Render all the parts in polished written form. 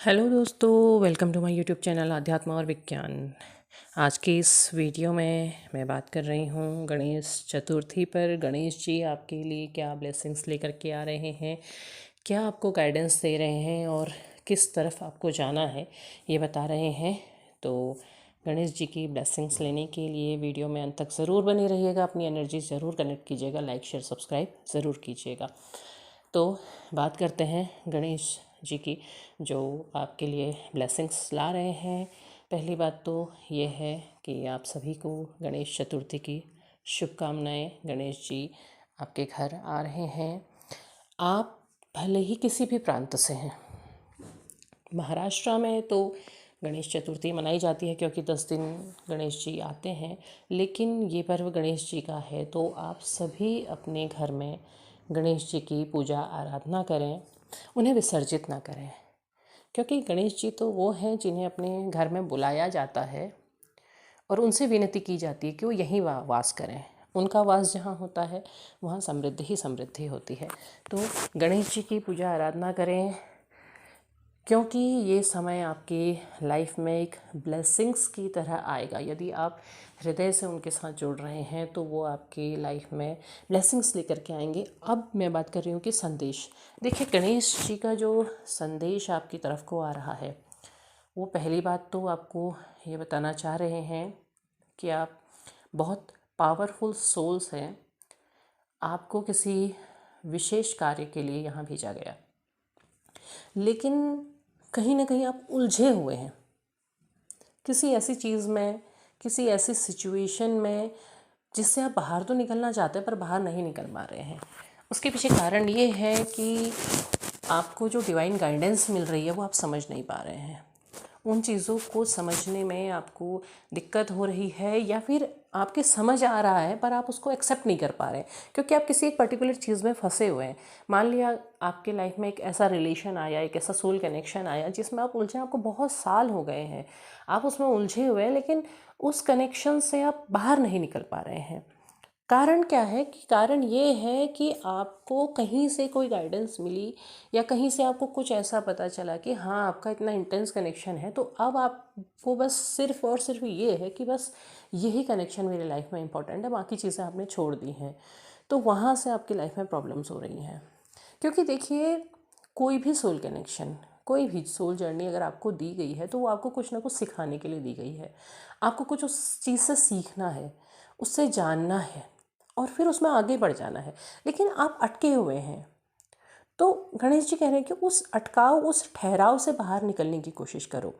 Hello दोस्तों, welcome to my YouTube channel आध्यात्म और विज्ञान। आज की इस वीडियो में मैं बात कर रही हूँ गणेश चतुर्थी पर। गणेश जी आपके लिए क्या ब्लेसिंग्स लेकर के आ रहे हैं, क्या आपको गाइडेंस दे रहे हैं और किस तरफ आपको जाना है ये बता रहे हैं। तो गणेश जी की ब्लेसिंग्स लेने के लिए वीडियो में अंत तक ज़रूर बने रहिएगा। अपनी एनर्जी ज़रूर कनेक्ट कीजिएगा, लाइक शेयर सब्सक्राइब ज़रूर कीजिएगा। तो बात करते हैं गणेश जी की, जो आपके लिए ब्लेसिंग्स ला रहे हैं। पहली बात तो ये है कि आप सभी को गणेश चतुर्थी की शुभकामनाएं। गणेश जी आपके घर आ रहे हैं। आप भले ही किसी भी प्रांत से हैं, महाराष्ट्र में तो गणेश चतुर्थी मनाई जाती है क्योंकि 10 दिन गणेश जी आते हैं, लेकिन ये पर्व गणेश जी का है तो आप सभी अपने घर में गणेश जी की पूजा आराधना करें, उन्हें विसर्जित ना करें। क्योंकि गणेश जी तो वो हैं जिन्हें अपने घर में बुलाया जाता है और उनसे विनती की जाती है कि वो यहीं वास करें। उनका वास जहाँ होता है वहाँ समृद्धि ही समृद्धि होती है। तो गणेश जी की पूजा आराधना करें, क्योंकि ये समय आपकी लाइफ में एक ब्लेसिंग्स की तरह आएगा। यदि आप हृदय से उनके साथ जुड़ रहे हैं तो वो आपकी लाइफ में ब्लेसिंग्स लेकर के आएंगे। अब मैं बात कर रही हूँ कि संदेश। देखिए, गणेश जी का जो संदेश आपकी तरफ को आ रहा है, वो पहली बात तो आपको ये बताना चाह रहे हैं कि आप बहुत पावरफुल सोल्स हैं। आपको किसी विशेष कार्य के लिए यहाँ भेजा गया, लेकिन कहीं ना कहीं आप उलझे हुए हैं किसी ऐसी चीज़ में, किसी ऐसी सिचुएशन में जिससे आप बाहर तो निकलना चाहते हैं पर बाहर नहीं निकल पा रहे हैं। उसके पीछे कारण ये है कि आपको जो डिवाइन गाइडेंस मिल रही है वो आप समझ नहीं पा रहे हैं। उन चीज़ों को समझने में आपको दिक्कत हो रही है, या फिर आपके समझ आ रहा है पर आप उसको एक्सेप्ट नहीं कर पा रहे हैं क्योंकि आप किसी एक पर्टिकुलर चीज़ में फंसे हुए हैं। मान लिया आपके लाइफ में एक ऐसा रिलेशन आया, एक ऐसा सोल कनेक्शन आया जिसमें आप उलझे, आपको बहुत साल हो गए हैं, आप उसमें उलझे हुए हैं, लेकिन उस कनेक्शन से आप बाहर नहीं निकल पा रहे हैं। कारण क्या है? कि कारण ये है कि आपको कहीं से कोई गाइडेंस मिली या कहीं से आपको कुछ ऐसा पता चला कि हाँ, आपका इतना इंटेंस कनेक्शन है, तो अब आपको बस सिर्फ और सिर्फ ये है कि बस यही कनेक्शन मेरी लाइफ में इंपॉर्टेंट है, बाकी चीज़ें आपने छोड़ दी हैं। तो वहाँ से आपकी लाइफ में प्रॉब्लम्स हो रही हैं। क्योंकि देखिए, कोई भी सोल कनेक्शन, कोई भी सोल जर्नी अगर आपको दी गई है तो वो आपको कुछ ना कुछ सिखाने के लिए दी गई है। आपको कुछ उस चीज़ से सीखना है, उससे जानना है और फिर उसमें आगे बढ़ जाना है, लेकिन आप अटके हुए हैं। तो गणेश जी कह रहे हैं कि उस अटकाव, उस ठहराव से बाहर निकलने की कोशिश करो।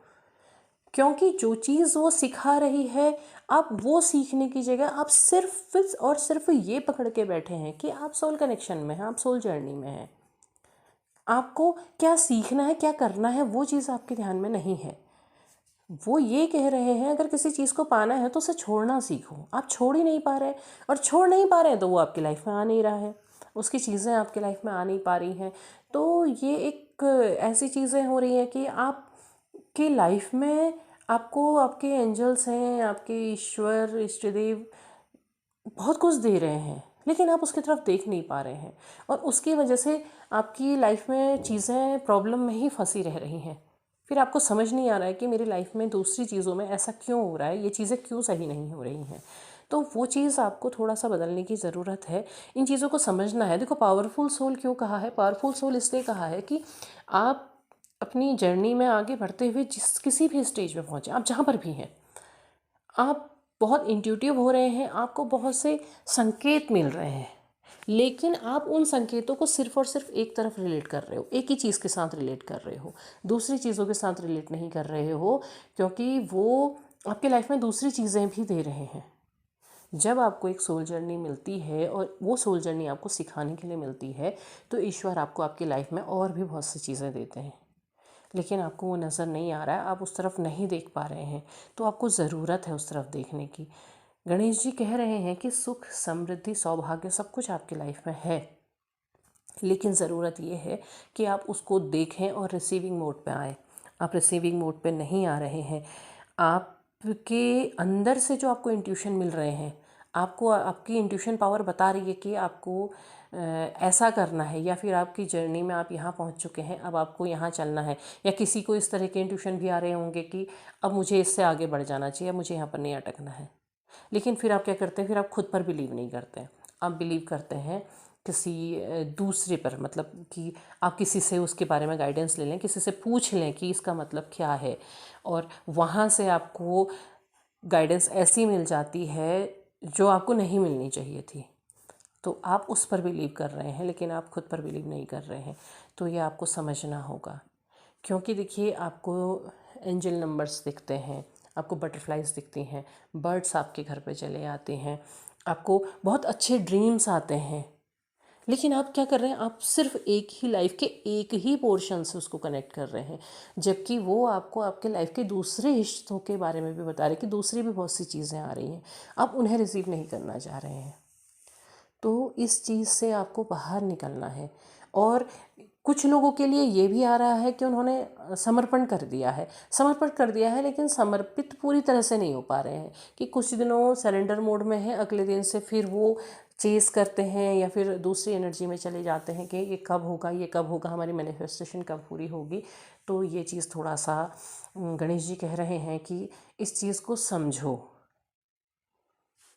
क्योंकि जो चीज़ वो सिखा रही है, आप वो सीखने की जगह आप सिर्फ और सिर्फ ये पकड़ के बैठे हैं कि आप सोल कनेक्शन में हैं, आप सोल जर्नी में हैं। आपको क्या सीखना है, क्या करना है, वो चीज़ आपके ध्यान में नहीं है। वो ये कह रहे हैं अगर किसी चीज़ को पाना है तो उसे छोड़ना सीखो। आप छोड़ ही नहीं पा रहे, और छोड़ नहीं पा रहे हैं तो वो आपकी लाइफ में आ नहीं रहा है, उसकी चीज़ें आपकी लाइफ में आ नहीं पा रही हैं। तो ये एक ऐसी चीज़ें हो रही हैं कि आपकी लाइफ में आपको आपके एंजल्स हैं, आपके ईश्वर इष्ट देव बहुत कुछ दे रहे हैं, लेकिन आप उसकी तरफ देख नहीं पा रहे हैं, और उसकी वजह से आपकी लाइफ में चीज़ें प्रॉब्लम में ही फंसी रह रही हैं। फिर आपको समझ नहीं आ रहा है कि मेरी लाइफ में दूसरी चीज़ों में ऐसा क्यों हो रहा है, ये चीज़ें क्यों सही नहीं हो रही हैं। तो वो चीज़ आपको थोड़ा सा बदलने की ज़रूरत है, इन चीज़ों को समझना है। देखो, पावरफुल सोल क्यों कहा है? पावरफुल सोल इसलिए कहा है कि आप अपनी जर्नी में आगे बढ़ते हुए जिस किसी भी स्टेज में पहुँचे, आप जहाँ पर भी हैं, आप बहुत इंट्यूटिव हो रहे हैं, आपको बहुत से संकेत मिल रहे हैं, लेकिन आप उन संकेतों को सिर्फ और सिर्फ एक तरफ रिलेट कर रहे हो, एक ही चीज़ के साथ रिलेट कर रहे हो, दूसरी चीज़ों के साथ रिलेट नहीं कर रहे हो, क्योंकि वो आपके लाइफ में दूसरी चीज़ें भी दे रहे हैं। जब आपको एक सोल जर्नी मिलती है और वो सोल जर्नी आपको सिखाने के लिए मिलती है, तो ईश्वर आपको आपकी लाइफ में और भी बहुत सी चीज़ें देते हैं, लेकिन आपको वो नज़र नहीं आ रहा है, आप उस तरफ नहीं देख पा रहे हैं। तो आपको ज़रूरत है उस तरफ देखने की। गणेश जी कह रहे हैं कि सुख, समृद्धि, सौभाग्य सब कुछ आपकी लाइफ में है, लेकिन ज़रूरत ये है कि आप उसको देखें और रिसीविंग मोड पे आए। आप रिसीविंग मोड पे नहीं आ रहे हैं। आपके अंदर से जो आपको इंट्यूशन मिल रहे हैं, आपको आपकी इंट्यूशन पावर बता रही है कि आपको ऐसा करना है, या फिर आपकी जर्नी में आप यहाँ पहुँच चुके हैं, अब आपको यहाँ चलना है। या किसी को इस तरह के इंट्यूशन भी आ रहे होंगे कि अब मुझे इससे आगे बढ़ जाना चाहिए, अब मुझे यहाँ पर नहीं अटकना है। लेकिन फिर आप क्या करते हैं, फिर आप खुद पर बिलीव नहीं करते हैं, आप बिलीव करते हैं किसी दूसरे पर। मतलब कि आप किसी से उसके बारे में गाइडेंस ले लें, किसी से पूछ लें कि इसका मतलब क्या है, और वहाँ से आपको गाइडेंस ऐसी मिल जाती है जो आपको नहीं मिलनी चाहिए थी। तो आप उस पर बिलीव कर रहे हैं, लेकिन आप खुद पर बिलीव नहीं कर रहे हैं। तो ये आपको समझना होगा, क्योंकि देखिए आपको एंजल नंबर्स दिखते हैं, आपको बटरफ्लाइज दिखती हैं, बर्ड्स आपके घर पे चले आते हैं, आपको बहुत अच्छे ड्रीम्स आते हैं। लेकिन आप क्या कर रहे हैं, आप सिर्फ एक ही लाइफ के एक ही पोर्शन से उसको कनेक्ट कर रहे हैं, जबकि वो आपको आपके लाइफ के दूसरे हिस्सों के बारे में भी बता रहे हैं कि दूसरी भी बहुत सी चीज़ें आ रही हैं, आप उन्हें रिसीव नहीं करना चाह रहे हैं। तो इस चीज़ से आपको बाहर निकलना है। और कुछ लोगों के लिए ये भी आ रहा है कि उन्होंने समर्पण कर दिया है, लेकिन समर्पित पूरी तरह से नहीं हो पा रहे हैं, कि कुछ दिनों सरेंडर मोड में है, अगले दिन से फिर वो चेस करते हैं या फिर दूसरी एनर्जी में चले जाते हैं कि ये कब होगा, ये कब होगा, हमारी मैनिफेस्टेशन कब पूरी होगी। तो ये चीज़ थोड़ा सा गणेश जी कह रहे हैं कि इस चीज़ को समझो।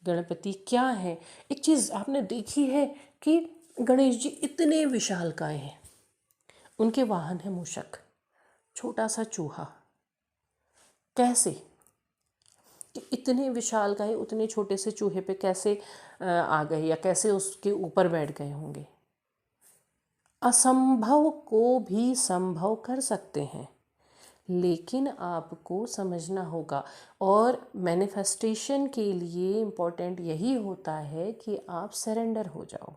गणपति क्या है, एक चीज़ आपने देखी है कि गणेश जी इतने विशालकाय हैं, उनके वाहन है मूषक, छोटा सा चूहा। कैसे कि इतने विशालकाय उतने छोटे से चूहे पे कैसे आ गए, या कैसे उसके ऊपर बैठ गए होंगे। असंभव को भी संभव कर सकते हैं, लेकिन आपको समझना होगा। और मैनिफेस्टेशन के लिए इम्पोर्टेंट यही होता है कि आप सरेंडर हो जाओ,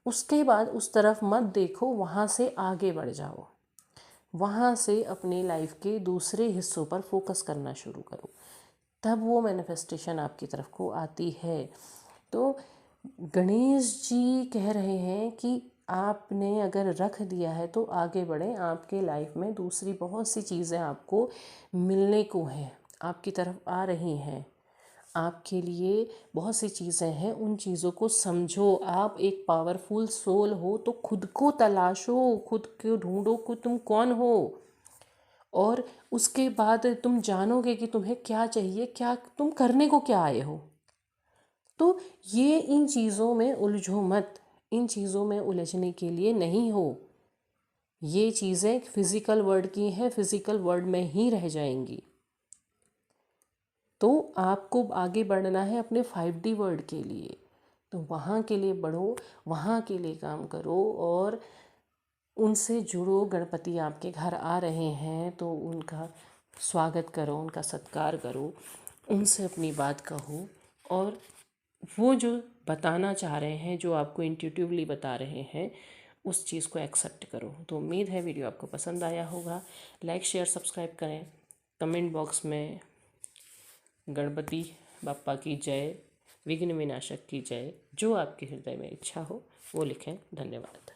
उसके बाद उस तरफ मत देखो, वहाँ से आगे बढ़ जाओ, वहाँ से अपनी लाइफ के दूसरे हिस्सों पर फोकस करना शुरू करो, तब वो मैनिफेस्टेशन आपकी तरफ को आती है। तो गणेश जी कह रहे हैं कि आपने अगर रख दिया है तो आगे बढ़ें, आपके लाइफ में दूसरी बहुत सी चीज़ें आपको मिलने को हैं, आपकी तरफ आ रही हैं, आपके लिए बहुत सी चीज़ें हैं, उन चीज़ों को समझो। आप एक पावरफुल सोल हो तो खुद को तलाशो, खुद को ढूंढो कि तुम कौन हो, और उसके बाद तुम जानोगे कि तुम्हें क्या चाहिए, क्या तुम करने को क्या आए हो। तो ये इन चीज़ों में उलझो मत, इन चीज़ों में उलझने के लिए नहीं हो। ये चीज़ें फिज़िकल वर्ल्ड की हैं, फिज़िकल वर्ल्ड में ही रह जाएंगी। तो आपको आगे बढ़ना है अपने 5D वर्ल्ड के लिए, तो वहाँ के लिए बढ़ो, वहाँ के लिए काम करो, और उनसे जुड़ो। गणपति आपके घर आ रहे हैं तो उनका स्वागत करो, उनका सत्कार करो, उनसे अपनी बात कहो, और वो जो बताना चाह रहे हैं, जो आपको इंट्यूटिवली बता रहे हैं, उस चीज़ को एक्सेप्ट करो। तो उम्मीद है वीडियो आपको पसंद आया होगा। लाइक शेयर सब्सक्राइब करें, कमेंट बॉक्स में गणपति बाप्पा की जय, विघ्न विनाशक की जय, जो आपके हृदय में इच्छा हो वो लिखें। धन्यवाद।